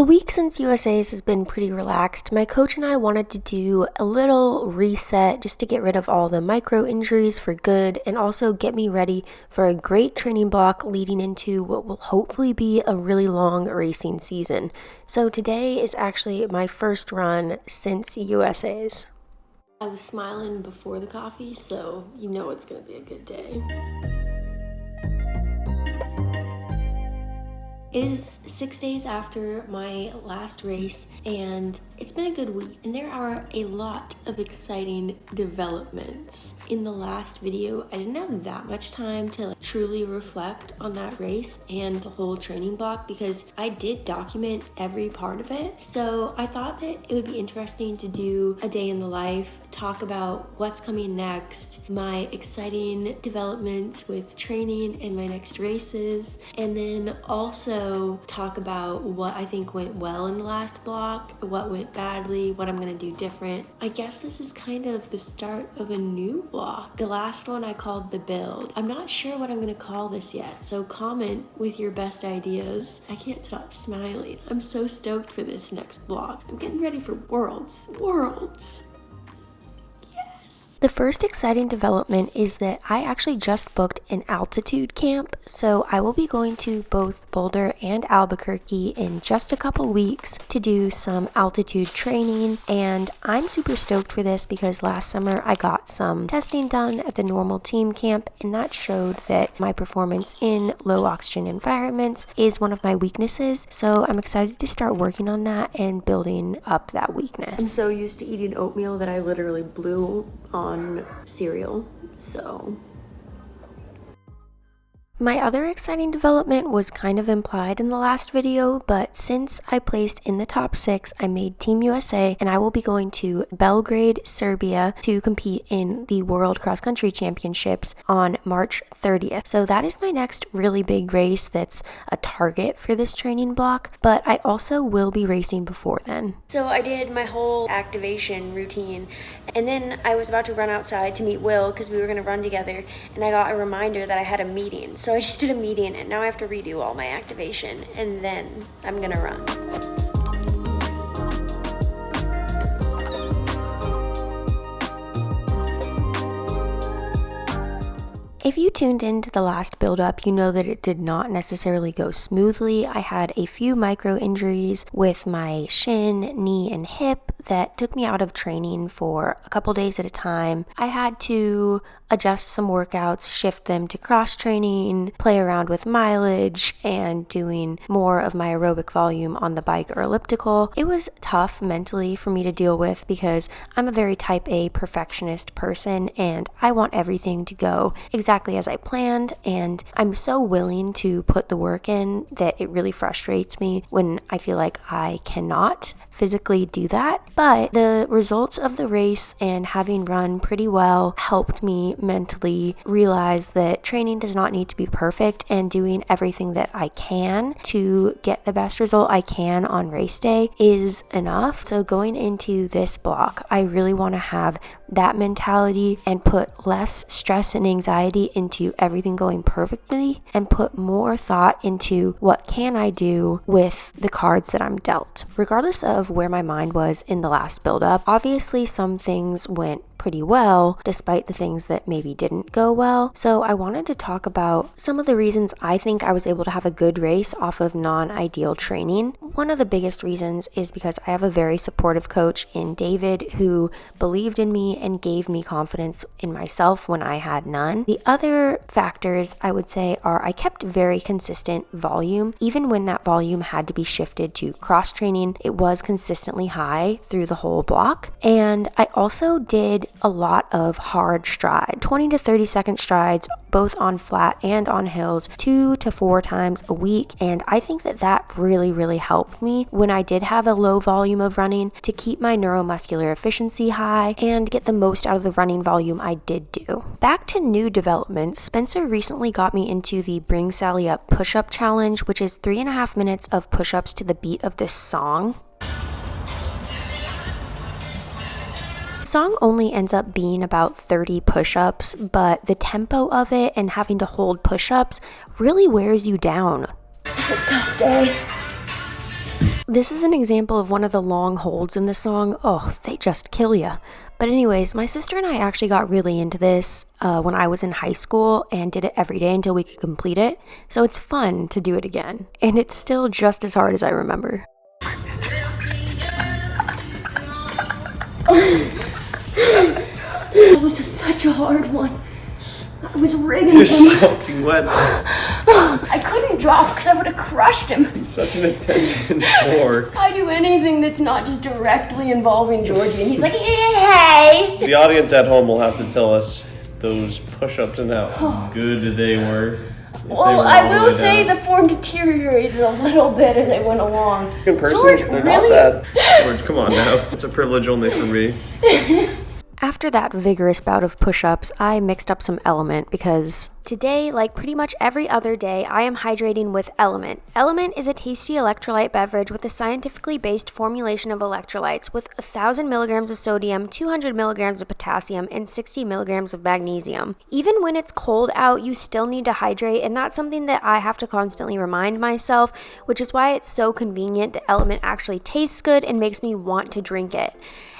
The week since USA's has been pretty relaxed. My coach and I wanted to do a little reset just to get rid of all the micro injuries for good and also get me ready for a great training block leading into what will hopefully be a really long racing season. So today is actually my first run since USA's. I was smiling before the coffee, so you know it's gonna be a good day. It is 6 days after my last race, and it's been a good week, and there are a lot of exciting developments. In the last video, I didn't have that much time to truly reflect on that race and the whole training block because I did document every part of it. So I thought that it would be interesting to do a day in the life, talk about what's coming next, my exciting developments with training and my next races, and then also talk about what I think went well in the last block, what went badly, what I'm gonna do different. I guess this is kind of the start of a new block. The last one I called the build. I'm not sure what I'm gonna call this yet, so comment with your best ideas. I can't stop smiling. I'm so stoked for this next block. I'm getting ready for Worlds. The first exciting development is that I actually just booked an altitude camp, so I will be going to both Boulder and Albuquerque in just a couple weeks to do some altitude training, and I'm super stoked for this because last summer I got some testing done at the normal team camp, and that showed that my performance in low oxygen environments is one of my weaknesses, so I'm excited to start working on that and building up that weakness. I'm so used to eating oatmeal that I literally blew on cereal, so. My other exciting development was kind of implied in the last video, but since I placed in the top 6, I made Team USA and I will be going to Belgrade, Serbia to compete in the World Cross Country Championships on March 30th. So that is my next really big race that's a target for this training block, but I also will be racing before then. So I did my whole activation routine and then I was about to run outside to meet Will because we were going to run together, and I got a reminder that I had a meeting. So I just did a meeting and now I have to redo all my activation and then I'm gonna run. If you tuned into the last build-up, you know that it did not necessarily go smoothly. I had a few micro injuries with my shin, knee, and hip that took me out of training for a couple days at a time. I had to adjust some workouts, shift them to cross training, play around with mileage, and doing more of my aerobic volume on the bike or elliptical. It was tough mentally for me to deal with because I'm a very type A perfectionist person and I want everything to go exactly as I planned, and I'm so willing to put the work in that it really frustrates me when I feel like I cannot physically do that. But the results of the race and having run pretty well helped me mentally realize that training does not need to be perfect, and doing everything that I can to get the best result I can on race day is enough. So going into this block, I really want to have that mentality and put less stress and anxiety into everything going perfectly and put more thought into what can I do with the cards that I'm dealt. Regardless of where my mind was in the last build-up, obviously some things went pretty well despite the things that maybe didn't go well. So I wanted to talk about some of the reasons I think I was able to have a good race off of non-ideal training. One of the biggest reasons is because I have a very supportive coach in David who believed in me and gave me confidence in myself when I had none. The other factors I would say are I kept very consistent volume. Even when that volume had to be shifted to cross training, it was consistently high through the whole block. And I also did a lot of hard stride, 20 to 30 second strides, both on flat and on hills, 2 to 4 times a week. And I think that that really helped me when I did have a low volume of running to keep my neuromuscular efficiency high and get the most out of the running volume I did do. Back to new developments, Spencer recently got me into the Bring Sally Up push-up challenge, which is 3.5 minutes of push-ups to the beat of this song. Song only ends up being about 30 push-ups, but the tempo of it and having to hold push-ups really wears you down. It's a tough day. This is an example of one of the long holds in the song. Oh, they just kill ya. But anyways, my sister and I actually got really into this when I was in high school and did it every day until we could complete it. So it's fun to do it again. And it's still just as hard as I remember. That was such a hard one. I was rigging You're him. soaking wet. I couldn't drop because I would have crushed him. He's such an attention whore. I do anything that's not just directly involving Georgie, and he's like, hey! The audience at home will have to tell us those push-ups and how good they were. Well, I will say the form deteriorated a little bit as I went along. In person, George, they're really? not bad. George, come on now. It's a privilege only for me. After that vigorous bout of push-ups, I mixed up some LMNT because today, like pretty much every other day, I am hydrating with LMNT. LMNT is a tasty electrolyte beverage with a scientifically based formulation of electrolytes with 1,000 milligrams of sodium, 200 milligrams of potassium, and 60 milligrams of magnesium. Even when it's cold out, you still need to hydrate, and that's something that I have to constantly remind myself, which is why it's so convenient that LMNT actually tastes good and makes me want to drink it.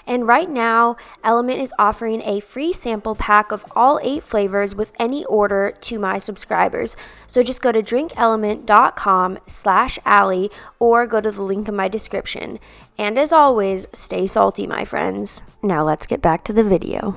And right now, LMNT is offering a free sample pack of all 8 flavors with any order to my subscribers. So just go to drinklmnt.com/Allie or go to the link in my description. And as always, stay salty, my friends. Now let's get back to the video.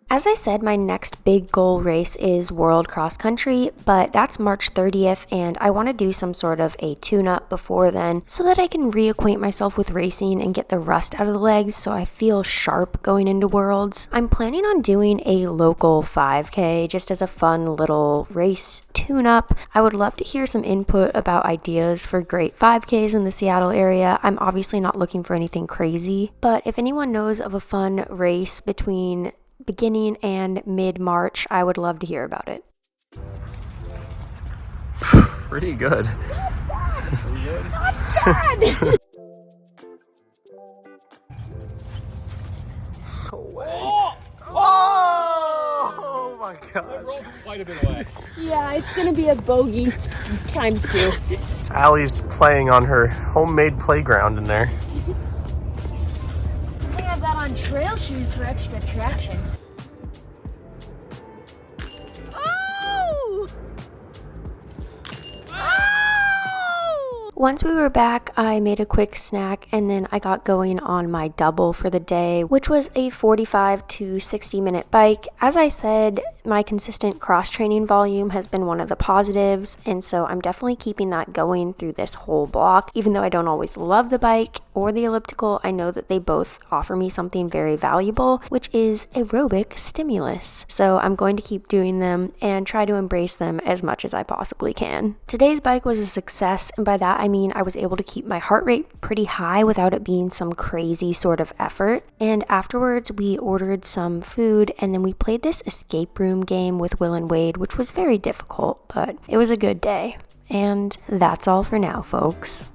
As I said, my next big goal race is World Cross Country, but that's March 30th, and I want to do some sort of a tune-up before then so that I can reacquaint myself with racing and get the rust out of the legs so I feel sharp going into Worlds. I'm planning on doing a local 5K just as a fun little race tune-up. I would love to hear some input about ideas for great 5Ks in the Seattle area. I'm obviously not looking for anything crazy, but if anyone knows of a fun race between beginning and mid-March, I would love to hear about it. Pretty good. Pretty good. Not bad! No way. Oh my god. That roll might have been away. Yeah, it's gonna be a bogey times 2. Allie's playing on her homemade playground in there. I think I've got on trail shoes for extra traction. Once we were back, I made a quick snack and then I got going on my double for the day, which was a 45 to 60 minute bike. As I said, my consistent cross training volume has been one of the positives, and so I'm definitely keeping that going through this whole block. Even though I don't always love the bike or the elliptical, I know that they both offer me something very valuable, which is aerobic stimulus. So I'm going to keep doing them and try to embrace them as much as I possibly can. Today's bike was a success, and by that I mean I was able to keep my heart rate pretty high without it being some crazy sort of effort. And afterwards we ordered some food and then we played this escape room game with Will and Wade, which was very difficult, but it was a good day. And that's all for now, folks.